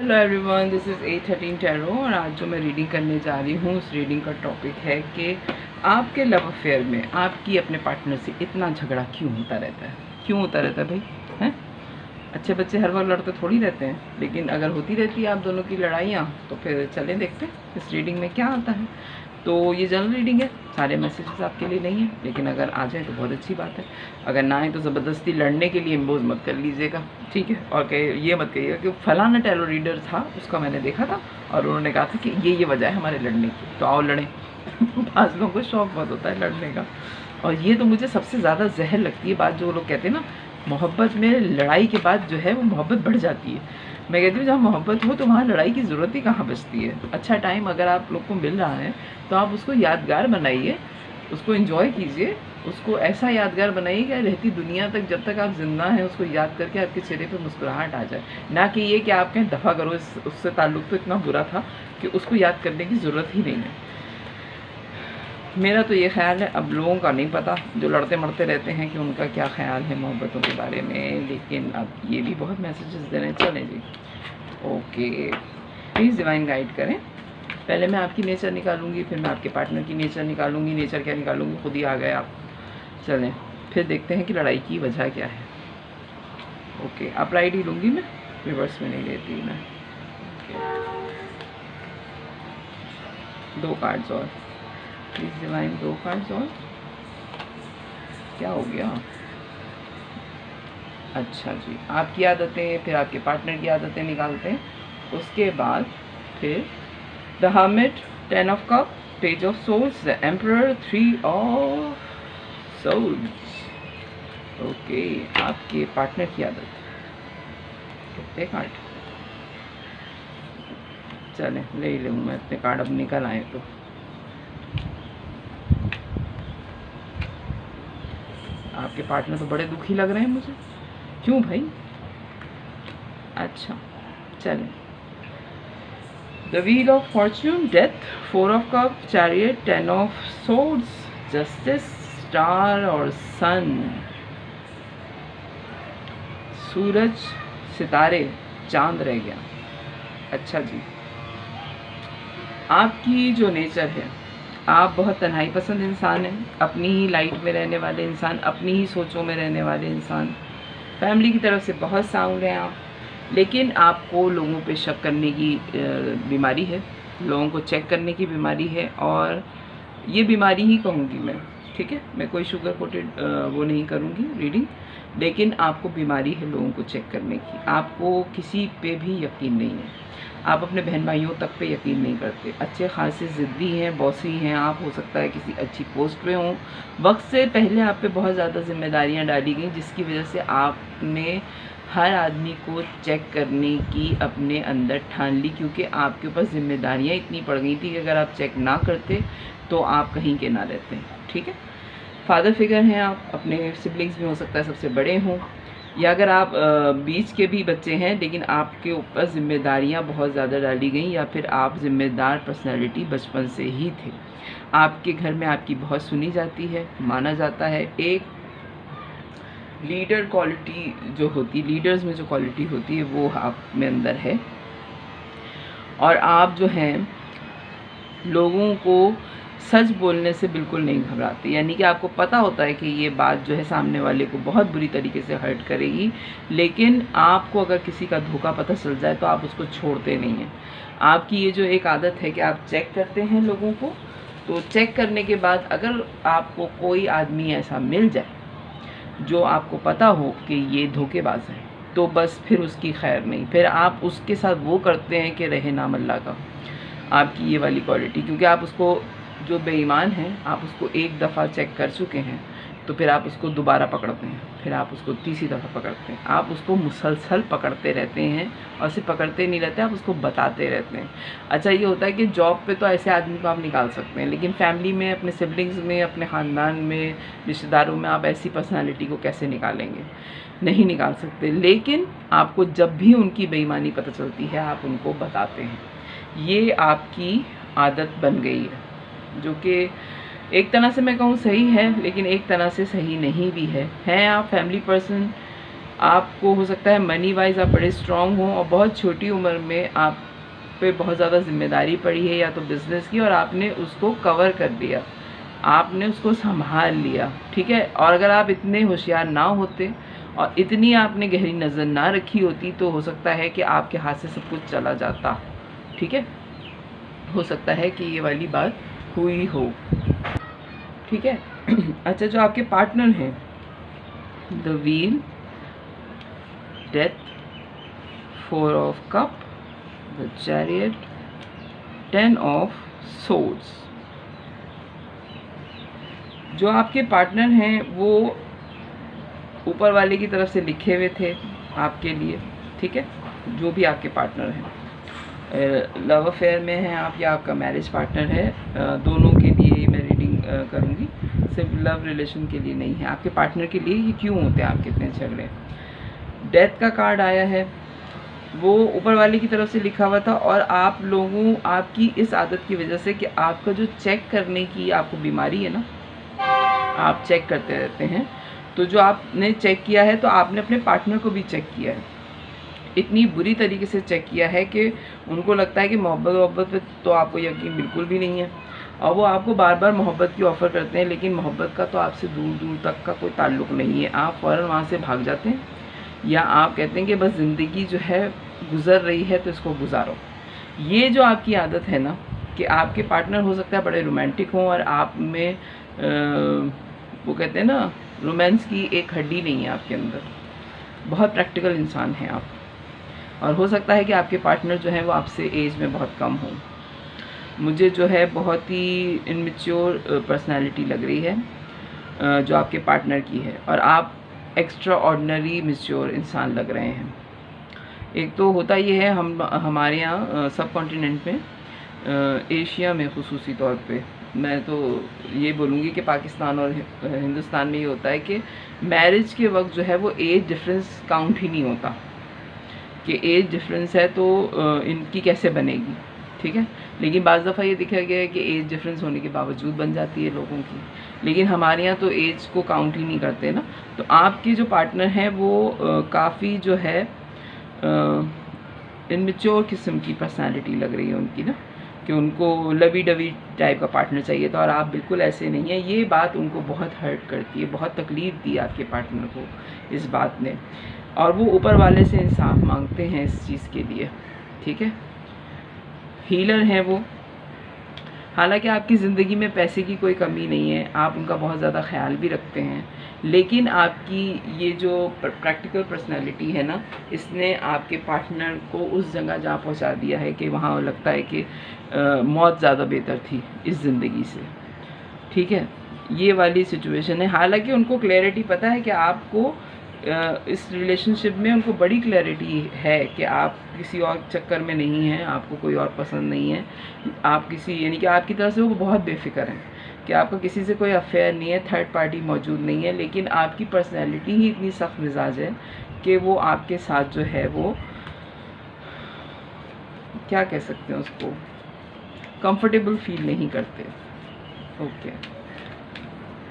Hello everyone, this is 813 tarot और आज जो मैं रीडिंग करने जा रही हूँ उस रीडिंग का टॉपिक है कि आपके लव अफेयर में आपकी अपने पार्टनर से इतना झगड़ा क्यों होता रहता है। क्यों होता रहता है भाई? हैं? अच्छे बच्चे हर वक्त लड़ते थोड़ी रहते हैं, लेकिन अगर होती रहती है आप दोनों की लड़ाइयाँ तो फिर चलें देखते हैं इस रीडिंग में क्या आता है। तो ये जनरल रीडिंग है, सारे मैसेजेस आपके लिए नहीं है, लेकिन अगर आ जाए तो बहुत अच्छी बात है। अगर ना आए तो ज़बरदस्ती लड़ने के लिए इम्पोज मत कर लीजिएगा, ठीक है। और ये मत कहिएगा कि फलाना टैरो रीडर था, उसका मैंने देखा था और उन्होंने कहा था कि ये वजह है हमारे लड़ने की, तो आओ लड़ें। पाँच लोगों को शौक बहुत होता है लड़ने का, और ये तो मुझे सबसे ज़्यादा जहर लगती है बात, जो लोग कहते हैं ना मोहब्बत में लड़ाई के बाद जो है वो मोहब्बत बढ़ जाती है। मैं कहती हूँ जहाँ मोहब्बत हो तो वहाँ लड़ाई की ज़रूरत ही कहाँ बचती है। अच्छा टाइम अगर आप लोग को मिल रहा है तो आप उसको यादगार बनाइए, उसको एंजॉय कीजिए, उसको ऐसा यादगार बनाइए कि रहती दुनिया तक जब तक आप जिंदा हैं उसको याद करके आपके चेहरे पे मुस्कुराहट आ जाए। ना कि ये कि आप कहें दफ़ा करो, उससे ताल्लुक़ तो इतना बुरा था कि उसको याद करने की ज़रूरत ही नहीं है। मेरा तो ये ख्याल है, अब लोगों का नहीं पता जो लड़ते मरते रहते हैं कि उनका क्या ख्याल है मोहब्बतों के बारे में, लेकिन अब ये भी बहुत मैसेजेस दे रहे हैं। चलें जी, ओके, प्लीज़ डिवाइन गाइड करें। पहले मैं आपकी नेचर निकालूंगी, फिर मैं आपके पार्टनर की नेचर निकालूंगी। नेचर क्या निकालूंगी खुद ही आ गए आप। चलें फिर देखते हैं कि लड़ाई की वजह क्या है। ओके, अपराइट ही लूँगी मैं, रिवर्स में नहीं लेती मैं। दो कार्ड्स और प्लीज़ डिवाइन, दो कार्ड्स और। क्या हो गया? अच्छा जी, आपकी आदतें, फिर आपके पार्टनर की आदतें निकालते हैं, उसके बाद फिर the hermit, 10 of cup, page of souls, the emperor, 3 of souls. Okay, आपके पार्टनर की आदत, कितने कार्ड? चलें ले ही लूँ मैं, अपने कार्ड अब निकल आए तो। आपके पार्टनर तो बड़े दुखी लग रहे हैं मुझे, क्यों भाई? अच्छा चलें, the wheel of Fortune, death, 4 of cup, chariot, 10 of swords, justice, star और सन। सूरज, सितारे, चांद रह गया। अच्छा जी, आपकी जो नेचर है, आप बहुत तन्हाई पसंद इंसान हैं, अपनी ही लाइट में रहने वाले इंसान, अपनी ही सोचों में रहने वाले इंसान। फैमिली की तरफ से बहुत साउंड हैं आप, लेकिन आपको लोगों पे शक करने की बीमारी है, लोगों को चेक करने की बीमारी है, और ये बीमारी ही कहूँगी मैं, ठीक है। मैं कोई शुगर कोटेड वो नहीं करूँगी रीडिंग, लेकिन आपको बीमारी है लोगों को चेक करने की। आपको किसी पे भी यकीन नहीं है, आप अपने बहन भाइयों तक पे यकीन नहीं करते। अच्छे खासे ज़िद्दी हैं, बॉसी हैं आप, हो सकता है किसी अच्छी पोस्ट पे हों। वक्त से पहले आप पे बहुत ज़्यादा जिम्मेदारियां डाली गई, जिसकी वजह से आपने हर आदमी को चेक करने की अपने अंदर ठान ली, क्योंकि आपके ऊपर जिम्मेदारियां इतनी पड़ गई थी कि अगर आप चेक ना करते तो आप कहीं के ना रहते, ठीक है। फादर फिगर हैं आप, अपने सिबलिंग्स में हो सकता है सबसे बड़े हों, या अगर आप बीच के भी बच्चे हैं, लेकिन आपके ऊपर जिम्मेदारियां बहुत ज़्यादा डाली गई, या फिर आप जिम्मेदार पर्सनैलिटी बचपन से ही थे। आपके घर में आपकी बहुत सुनी जाती है, माना जाता है। एक लीडर क्वालिटी जो होती, लीडर्स में जो क्वालिटी होती है वो आप में अंदर है, और आप जो हैं लोगों को सच बोलने से बिल्कुल नहीं घबराते। यानी कि आपको पता होता है कि ये बात जो है सामने वाले को बहुत बुरी तरीके से हर्ट करेगी, लेकिन आपको अगर किसी का धोखा पता चल जाए तो आप उसको छोड़ते नहीं हैं। आपकी ये जो एक आदत है कि आप चेक करते हैं लोगों को, तो चेक करने के बाद अगर आपको कोई आदमी ऐसा मिल जाए जो आपको पता हो कि ये धोखेबाज है, तो बस फिर उसकी खैर नहीं, फिर आप उसके साथ वो करते हैं कि रहे नाम अल्लाह का। आपकी ये वाली क्वालिटी, क्योंकि आप उसको, जो बेईमान है, आप उसको एक दफ़ा चेक कर चुके हैं, तो फिर आप उसको दोबारा पकड़ते हैं, फिर आप उसको तीसरी दफ़ा पकड़ते हैं, आप उसको मुसलसल पकड़ते रहते हैं, और सिर्फ पकड़ते नहीं रहते, आप उसको बताते रहते हैं। अच्छा ये होता है कि जॉब पे तो ऐसे आदमी को आप निकाल सकते हैं, लेकिन फैमिली में, अपने सिबलिंग्स में, अपने ख़ानदान में, रिश्तेदारों में आप ऐसी पर्सनालिटी को कैसे निकालेंगे? नहीं निकाल सकते। लेकिन आपको जब भी उनकी बेईमानी पता चलती है आप उनको बताते हैं। ये आपकी आदत बन गई है, जो कि एक तरह से मैं कहूँ सही है, लेकिन एक तरह से सही नहीं भी है। हैं आप फैमिली पर्सन, आपको हो सकता है मनी वाइज आप बड़े स्ट्रांग हों और बहुत छोटी उम्र में आप पे बहुत ज़्यादा जिम्मेदारी पड़ी है या तो बिज़नेस की, और आपने उसको कवर कर लिया, आपने उसको संभाल लिया, ठीक है। और अगर आप इतने होशियार ना होते और इतनी आपने गहरी नज़र ना रखी होती तो हो सकता है कि आपके हाथ से सब कुछ चला जाता, ठीक है। हो सकता है कि ये वाली बात हुई हो, ठीक है। अच्छा, जो आपके पार्टनर हैं, the wheel, death, 4 of cup, the chariot, 10 of swords. जो आपके पार्टनर हैं वो ऊपर वाले की तरफ से लिखे हुए थे आपके लिए, ठीक है। जो भी आपके पार्टनर हैं, लव अफेयर में हैं आप या आपका मैरिज पार्टनर है, दोनों के लिए मैं रीडिंग करूँगी, सिर्फ लव रिलेशन के लिए नहीं है, आपके पार्टनर के लिए ये क्यों होते हैं आपके इतने झगड़े। डेथ का कार्ड आया है, वो ऊपर वाले की तरफ से लिखा हुआ था, और आप लोगों आपकी इस आदत की वजह से कि आपका जो चेक करने की आपको बीमारी है ना, आप चेक करते रहते हैं, तो जो आपने चेक किया है तो आपने अपने पार्टनर को भी चेक किया है, इतनी बुरी तरीके से चेक किया है कि उनको लगता है कि मोहब्बत पे तो आपको यकीन बिल्कुल भी नहीं है, और वो आपको बार बार मोहब्बत की ऑफ़र करते हैं, लेकिन मोहब्बत का तो आपसे दूर दूर तक का कोई ताल्लुक़ नहीं है। आप फ़ौरन वहाँ से भाग जाते हैं, या आप कहते हैं कि बस ज़िंदगी जो है गुज़र रही है तो इसको गुजारो। ये जो आपकी आदत है ना, कि आपके पार्टनर हो सकता है बड़े रोमांटिक हों और आप में वो कहते हैं ना, रोमांस की एक हड्डी नहीं है आपके अंदर, बहुत प्रैक्टिकल इंसान हैं आप, और हो सकता है कि आपके पार्टनर जो हैं वो आपसे एज में बहुत कम हों। मुझे जो है बहुत ही इनमेच्योर पर्सनालिटी लग रही है जो आपके पार्टनर की है, और आप एक्स्ट्रा ऑर्डिनरी मैच्योर इंसान लग रहे हैं। एक तो होता ये है, हमारे यहाँ सब कॉन्टिनेंट में, एशिया में ख़ुसूसी तौर पे मैं तो ये बोलूँगी कि पाकिस्तान और हिंदुस्तान में ये होता है कि मैरिज के वक्त जो है वो एज डिफरेंस काउंट ही नहीं होता, कि एज डिफरेंस है तो इनकी कैसे बनेगी, ठीक है। लेकिन बाज़ दफ़ा ये देखा गया है कि एज डिफरेंस होने के बावजूद बन जाती है लोगों की, लेकिन हमारे यहाँ तो एज को काउंट ही नहीं करते ना। तो आपके जो पार्टनर हैं वो काफ़ी जो है इनमेच्योर किस्म की पर्सनालिटी लग रही है उनकी ना, कि उनको लवी डवी टाइप का पार्टनर चाहिए था, और आप बिल्कुल ऐसे नहीं हैं। ये बात उनको बहुत हर्ट करती है, बहुत तकलीफ़ दी आपके पार्टनर को इस बात ने, और वो ऊपर वाले से इंसाफ मांगते हैं इस चीज़ के लिए, ठीक है। हीलर हैं वो, हालांकि आपकी ज़िंदगी में पैसे की कोई कमी नहीं है, आप उनका बहुत ज़्यादा ख्याल भी रखते हैं, लेकिन आपकी ये जो प्रैक्टिकल पर्सनालिटी है ना, इसने आपके पार्टनर को उस जगह जहाँ पहुँचा दिया है कि वहाँ लगता है कि मौत ज़्यादा बेहतर थी इस ज़िंदगी से, ठीक है। ये वाली सिचुएशन है। हालांकि उनको क्लैरिटी पता है कि आपको इस रिलेशनशिप में उनको बड़ी क्लैरिटी है कि आप किसी और चक्कर में नहीं हैं, आपको कोई और पसंद नहीं है, आप किसी यानी कि आपकी तरफ से वो बहुत बेफिक्र हैं कि आपका किसी से कोई अफेयर नहीं है, थर्ड पार्टी मौजूद नहीं है, लेकिन आपकी पर्सनैलिटी ही इतनी सख्त मिजाज है कि वो आपके साथ जो है वो क्या कह सकते हैं उसको, कंफर्टेबल फील नहीं करते। ओके,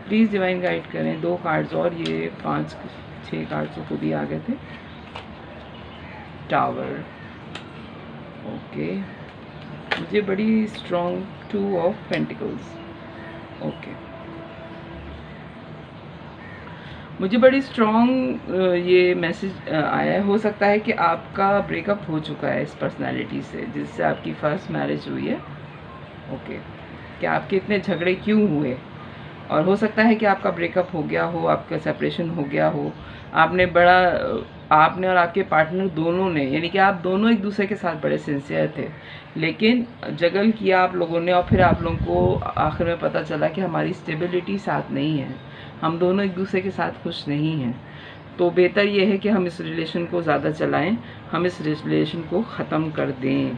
प्लीज़ डिवाइन गाइड करें 2 कार्ड्स और, ये 5-6 कार्ड्स तो खुद ही आ गए थे। टावर, ओके, मुझे बड़ी स्ट्रॉन्ग 2 ऑफ पेंटिकल्स, ओके, मुझे बड़ी स्ट्रॉन्ग ये मैसेज आया है। हो सकता है कि आपका ब्रेकअप हो चुका है इस पर्सनालिटी से जिससे आपकी फर्स्ट मैरिज हुई है, ओके, कि आपके इतने झगड़े क्यों हुए, और हो सकता है कि आपका ब्रेकअप हो गया हो, आपका सेपरेशन हो गया हो, आपने और आपके पार्टनर दोनों ने, यानी कि आप दोनों एक दूसरे के साथ बड़े सिंसियर थे, लेकिन जगल किया आप लोगों ने, और फिर आप लोगों को आखिर में पता चला कि हमारी स्टेबिलिटी साथ नहीं है, हम दोनों एक दूसरे के साथ खुश नहीं हैं, तो बेहतर ये है कि हम इस रिलेशन को ज़्यादा चलाएं, हम इस रिलेशन को ख़त्म कर दें,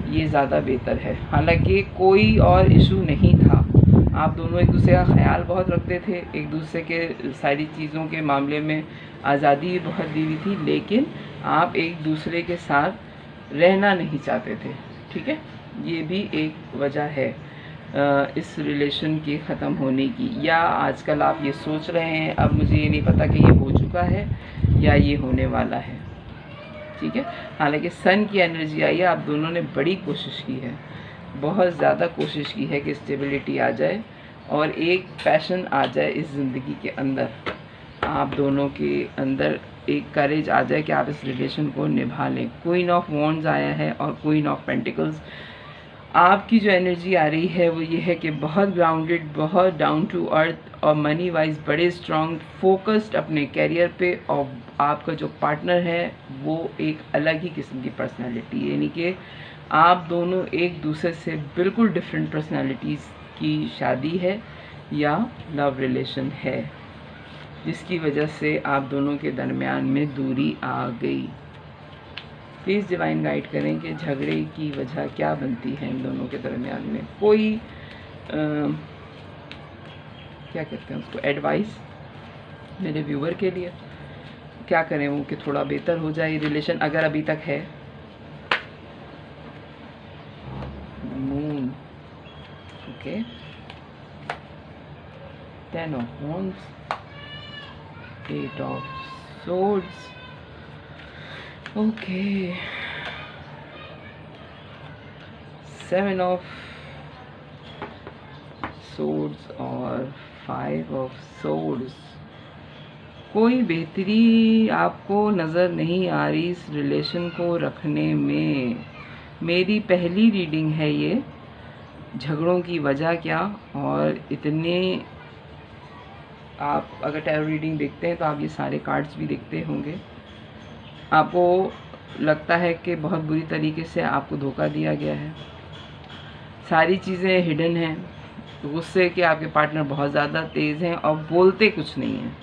ये ज़्यादा बेहतर है। हालांकि कोई और इशू नहीं था, आप दोनों एक दूसरे का ख्याल बहुत रखते थे, एक दूसरे के सारी चीज़ों के मामले में आज़ादी भी बहुत दी हुई थी, लेकिन आप एक दूसरे के साथ रहना नहीं चाहते थे, ठीक है। ये भी एक वजह है इस रिलेशन के ख़त्म होने की, या आजकल आप ये सोच रहे हैं, अब मुझे ये नहीं पता कि ये हो चुका है या ये होने वाला है, ठीक है। हालांकि सन की एनर्जी आई है, आप दोनों ने बड़ी कोशिश की है, बहुत ज़्यादा कोशिश की है कि स्टेबिलिटी आ जाए और एक पैशन आ जाए इस ज़िंदगी के अंदर, आप दोनों के अंदर एक करेज आ जाए कि आप इस रिलेशन को निभा लें। क्वीन ऑफ वॉन्ड्स आया है और क्वीन ऑफ पेंटिकल्स। आपकी जो एनर्जी आ रही है वो ये है कि बहुत ग्राउंडेड, बहुत डाउन टू अर्थ और मनी वाइज बड़े स्ट्रॉन्ग, फोकस्ड अपने कैरियर पे। और आपका जो पार्टनर है वो एक अलग ही किस्म की पर्सनालिटी है, यानी कि आप दोनों एक दूसरे से बिल्कुल डिफरेंट पर्सनालिटीज़ की शादी है या लव रिलेशन है, जिसकी वजह से आप दोनों के दरमियान में दूरी आ गई। प्लीज़ डिवाइन गाइड करें कि झगड़े की वजह क्या बनती है इन दोनों के दरमियान में। कोई क्या कहते हैं उसको, एडवाइस मेरे व्यूअर के लिए, क्या करें वो कि थोड़ा बेहतर हो जाए रिलेशन अगर अभी तक है। Moon, okay, 10 of wands, 8 of swords, okay, 7 of swords और 5 ऑफ swords। कोई बेहतरी आपको नज़र नहीं आ रही इस रिलेशन को रखने में। मेरी पहली रीडिंग है ये, झगड़ों की वजह क्या, और इतने आप अगर टैरो रीडिंग देखते हैं तो आप ये सारे कार्ड्स भी देखते होंगे। आपको लगता है कि बहुत बुरी तरीके से आपको धोखा दिया गया है, सारी चीज़ें हिडन हैं, गुस्से के आपके पार्टनर बहुत ज़्यादा तेज़ हैं और बोलते कुछ नहीं हैं,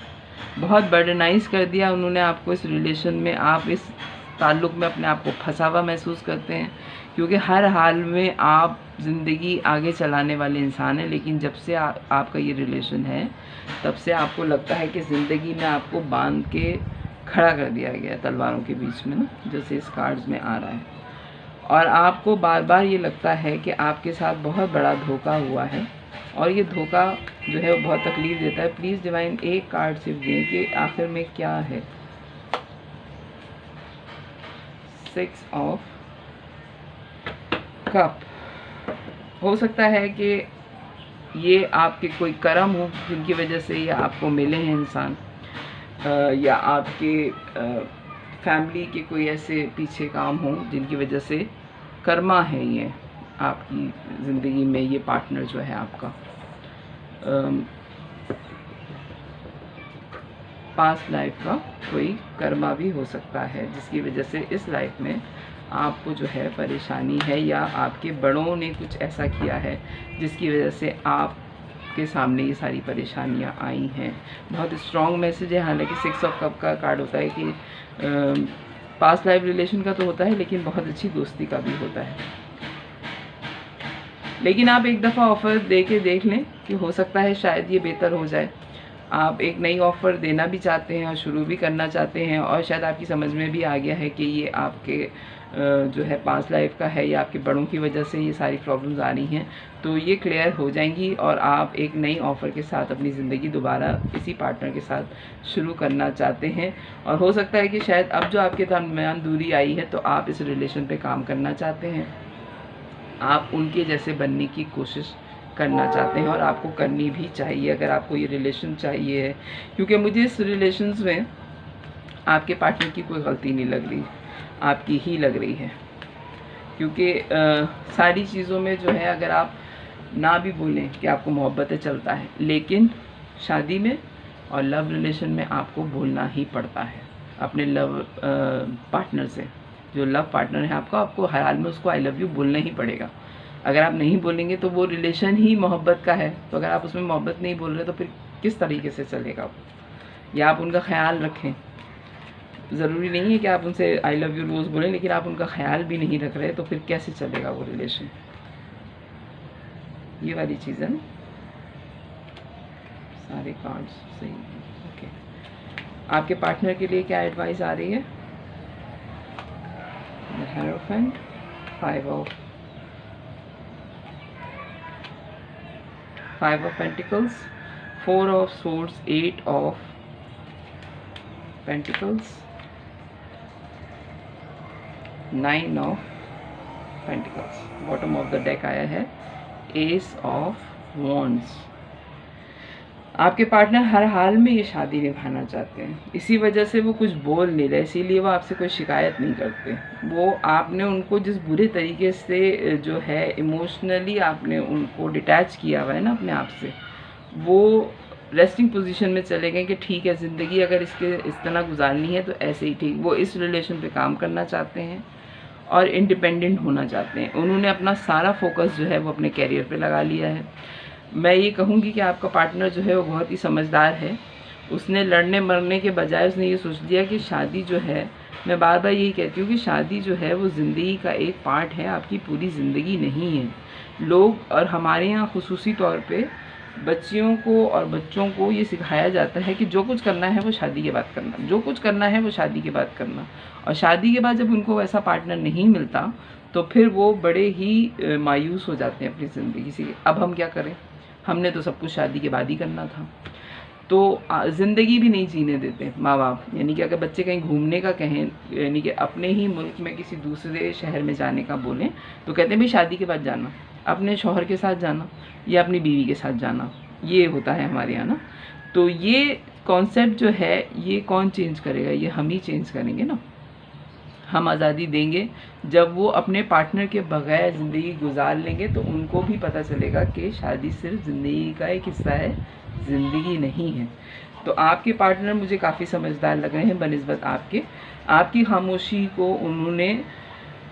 बहुत बर्डनाइज कर दिया उन्होंने आपको इस रिलेशन में। आप इस ताल्लुक़ में अपने आप को फंसा हुआ महसूस करते हैं, क्योंकि हर हाल में आप ज़िंदगी आगे चलाने वाले इंसान हैं, लेकिन जब से आपका ये रिलेशन है तब से आपको लगता है कि ज़िंदगी में आपको बांध के खड़ा कर दिया गया है तलवारों के बीच में ना, जैसे इस कार्ड्स में आ रहा है। और आपको बार बार ये लगता है कि आपके साथ बहुत बड़ा धोखा हुआ है और ये धोखा जो है वो बहुत तकलीफ़ देता है। प्लीज़ डिवाइन एक कार्ड सिर्फ दें कि आखिर में क्या है। 6 ऑफ कप। हो सकता है कि ये आपके कोई कर्म हो जिनकी वजह से ये आपको मिले हैं इंसान, या आपके फैमिली के कोई ऐसे पीछे काम हो जिनकी वजह से कर्मा है ये आपकी ज़िंदगी में, ये पार्टनर जो है आपका। पास्ट लाइफ का कोई कर्मा भी हो सकता है जिसकी वजह से इस लाइफ में आपको जो है परेशानी है, या आपके बड़ों ने कुछ ऐसा किया है जिसकी वजह से आपके सामने ये सारी परेशानियां आई हैं। बहुत स्ट्रॉन्ग मैसेज है। हालांकि 6 ऑफ कप का कार्ड होता है कि पास्ट लाइफ रिलेशन का तो होता है, लेकिन बहुत अच्छी दोस्ती का भी होता है। लेकिन आप एक दफ़ा ऑफ़र दे के देख लें कि हो सकता है शायद ये बेहतर हो जाए। आप एक नई ऑफ़र देना भी चाहते हैं और शुरू भी करना चाहते हैं, और शायद आपकी समझ में भी आ गया है कि ये आपके जो है पास्ट लाइफ का है, या आपके बड़ों की वजह से ये सारी प्रॉब्लम्स आ रही हैं, तो ये क्लियर हो जाएंगी और आप एक नई ऑफ़र के साथ अपनी ज़िंदगी दोबारा इसी पार्टनर के साथ शुरू करना चाहते हैं। और हो सकता है कि शायद अब जो आपके दरमियान दूरी आई है तो आप इस रिलेशन पे काम करना चाहते हैं, आप उनके जैसे बनने की कोशिश करना चाहते हैं, और आपको करनी भी चाहिए अगर आपको ये रिलेशन चाहिए है। क्योंकि मुझे इस रिलेशंस में आपके पार्टनर की कोई गलती नहीं लग रही, आपकी ही लग रही है। क्योंकि सारी चीज़ों में जो है अगर आप ना भी बोलें कि आपको मोहब्बत चलता है, लेकिन शादी में और लव रिलेशन में आपको बोलना ही पड़ता है अपने लव पार्टनर से। जो लव पार्टनर है आपका, आपको हर हाल में उसको आई लव यू बोलना ही पड़ेगा। अगर आप नहीं बोलेंगे तो वो रिलेशन ही मोहब्बत का है, तो अगर आप उसमें मोहब्बत नहीं बोल रहे तो फिर किस तरीके से चलेगा वो। या आप उनका ख्याल रखें, ज़रूरी नहीं है कि आप उनसे आई लव यू रोज़ बोलें, लेकिन आप उनका ख्याल भी नहीं रख रहे तो फिर कैसे चलेगा वो रिलेशन। ये वाली चीज़ है ना, सारे कार्ड्स सही। ओके, आपके पार्टनर के लिए क्या एडवाइस आ रही है? Hierophant, 5 of pentacles, 4 of swords, 8 of pentacles, 9 of pentacles, bottom of the deck आया है एस ऑफ वॉन्ड्स। आपके पार्टनर हर हाल में ये शादी निभाना चाहते हैं, इसी वजह से वो कुछ बोल नहीं रहे, इसीलिए वो आपसे कोई शिकायत नहीं करते। वो आपने उनको जिस बुरे तरीके से जो है इमोशनली आपने उनको डिटैच किया हुआ है ना अपने आप से, वो रेस्टिंग पोजीशन में चले गए कि ठीक है, ज़िंदगी अगर इसके इस तरह गुजारनी है तो ऐसे ही ठीक। वो इस रिलेशन पे काम करना चाहते हैं और इंडिपेंडेंट होना चाहते हैं। उन्होंने अपना सारा फोकस जो है वो अपने कैरियर पे लगा लिया है। मैं ये कहूँगी कि आपका पार्टनर जो है वो बहुत ही समझदार है। उसने लड़ने मरने के बजाय उसने ये सोच लिया कि शादी जो है, मैं बार बार यही कहती हूँ कि शादी जो है वो ज़िंदगी का एक पार्ट है, आपकी पूरी ज़िंदगी नहीं है। लोग और हमारे यहाँ खुसूसी तौर पे बच्चियों को और बच्चों को ये सिखाया जाता है कि जो कुछ करना है वो शादी के बाद करना, जो कुछ करना है वो शादी के बाद करना। और शादी के बाद जब उनको वैसा पार्टनर नहीं मिलता तो फिर वो बड़े ही मायूस हो जाते हैं अपनी ज़िंदगी से। अब हम क्या करें, हमने तो सब कुछ शादी के बाद ही करना था। तो ज़िंदगी भी नहीं जीने देते माँ बाप। यानी कि अगर बच्चे कहीं घूमने का कहें, यानी कि अपने ही मुल्क में किसी दूसरे शहर में जाने का बोलें, तो कहते हैं भाई शादी के बाद जाना, अपने शौहर के साथ जाना या अपनी बीवी के साथ जाना, ये होता है हमारे यहाँ ना। तो ये कॉन्सेप्ट जो है ये कौन चेंज करेगा, ये हम ही चेंज करेंगे ना। हम आज़ादी देंगे जब वो अपने पार्टनर के बगैर ज़िंदगी गुजार लेंगे, तो उनको भी पता चलेगा कि शादी सिर्फ ज़िंदगी का एक हिस्सा है, ज़िंदगी नहीं है। तो आपके पार्टनर मुझे काफ़ी समझदार लग रहे हैं बनिस्बत आपकी खामोशी को उन्होंने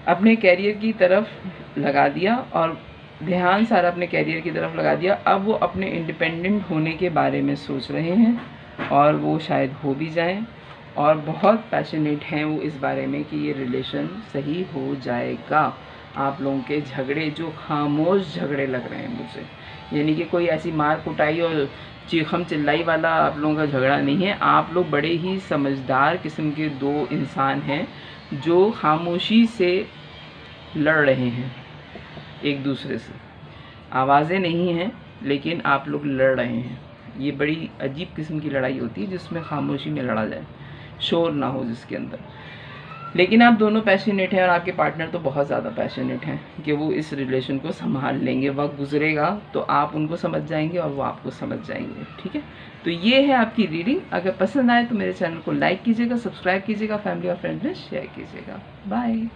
अपने कैरियर की तरफ लगा दिया और ध्यान सारा अपने कैरियर की तरफ लगा दिया। अब वो अपने इंडिपेंडेंट होने के बारे में सोच रहे हैं और वो शायद हो भी जाएं, और बहुत पैशनेट हैं वो इस बारे में कि ये रिलेशन सही हो जाएगा। आप लोगों के झगड़े जो खामोश झगड़े लग रहे हैं मुझे, यानी कि कोई ऐसी मार कुटाई और चीखम चिल्लाई वाला आप लोगों का झगड़ा नहीं है। आप लोग बड़े ही समझदार किस्म के दो इंसान हैं जो खामोशी से लड़ रहे हैं एक दूसरे से। आवाज़ें नहीं हैं लेकिन आप लोग लड़ रहे हैं। ये बड़ी अजीब किस्म की लड़ाई होती है जिसमें खामोशी में लड़ा जाए, शोर ना हो जिसके अंदर। लेकिन आप दोनों पैशनेट हैं और आपके पार्टनर तो बहुत ज़्यादा पैशनेट हैं कि वो इस रिलेशन को संभाल लेंगे। वक्त गुजरेगा तो आप उनको समझ जाएंगे और वो आपको समझ जाएंगे। ठीक है, तो ये है आपकी रीडिंग। अगर पसंद आए तो मेरे चैनल को लाइक कीजिएगा, सब्सक्राइब कीजिएगा, फैमिली और फ्रेंड्स में शेयर कीजिएगा। बाय।